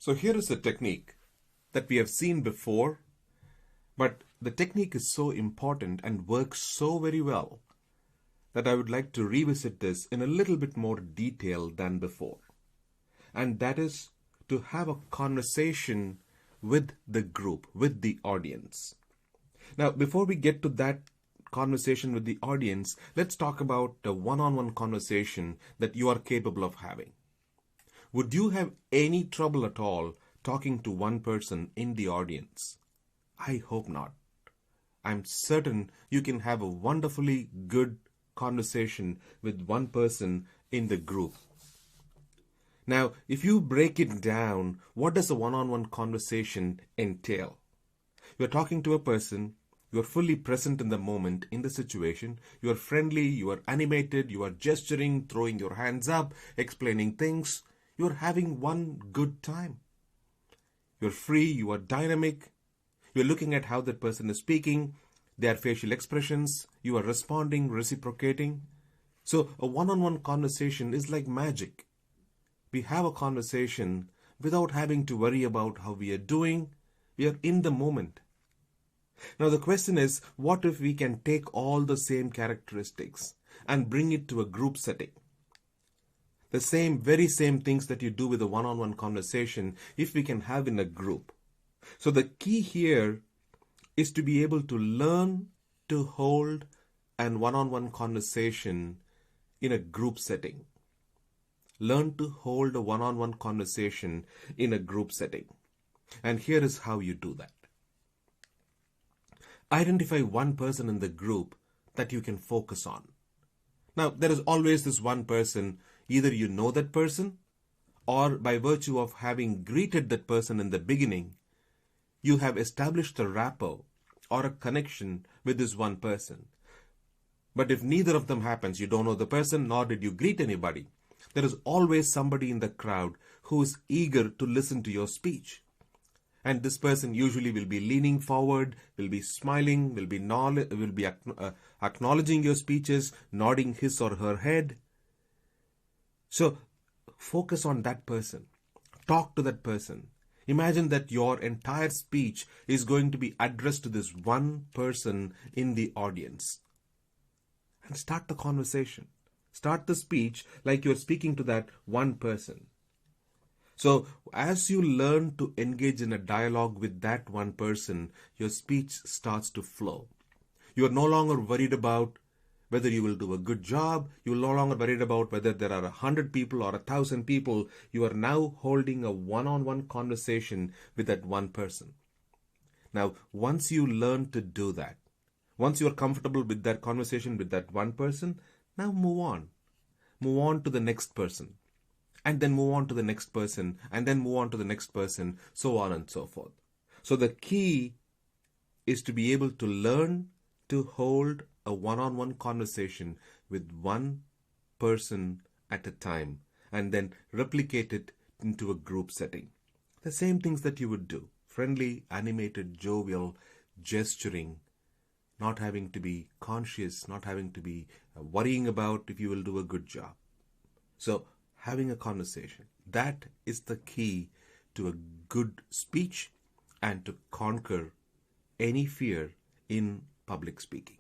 So here is a technique that we have seen before, but the technique is so important and works so very well that I would like to revisit this in a little bit more detail than before. And that is to have a conversation with the group, with the audience. Now, before we get to that conversation with the audience, let's talk about the one-on-one conversation that you are capable of having. Would you have any trouble at all talking to one person in the audience? I hope not. I'm certain you can have a wonderfully good conversation with one person in the group. Now, if you break it down, what does a one-on-one conversation entail? You're talking to a person, you're fully present in the moment, in the situation, you're friendly, you are animated, you are gesturing, throwing your hands up, explaining things. You're having one good time. You're free, you are dynamic, you're looking at how that person is speaking, their facial expressions, you are responding, reciprocating. So a one-on-one conversation is like magic. We have a conversation without having to worry about how we are doing. We are in the moment. Now the question is, what if we can take all the same characteristics and bring it to a group setting? The very same things that you do with a one-on-one conversation, if we can have in a group. So the key here is to be able to learn to hold an one-on-one conversation in a group setting. Learn to hold a one-on-one conversation in a group setting. And here is how you do that. Identify one person in the group that you can focus on. Now, there is always this one person. Either you know that person, or by virtue of having greeted that person in the beginning, you have established a rapport or a connection with this one person. But if neither of them happens, you don't know the person, nor did you greet anybody, there is always somebody in the crowd who is eager to listen to your speech. And this person usually will be leaning forward, will be smiling, will be acknowledging your speeches, nodding his or her head. So focus on that person. Talk to that person. Imagine that your entire speech is going to be addressed to this one person in the audience. And start the conversation. Start the speech like you're speaking to that one person. So as you learn to engage in a dialogue with that one person, your speech starts to flow. You are no longer worried about whether you will do a good job. You are no longer worried about whether there are 100 people or 1,000 people. You are now holding a one-on-one conversation with that one person. Now, once you learn to do that, once you are comfortable with that conversation with that one person, now move on. Move on to the next person. And then move on to the next person. And then move on to the next person. So on and so forth. So the key is to be able to learn to hold a one-on-one conversation with one person at a time and then replicate it into a group setting. The same things that you would do. Friendly, animated, jovial, gesturing, not having to be conscious, not having to be worrying about if you will do a good job. So having a conversation, that is the key to a good speech and to conquer any fear in public speaking.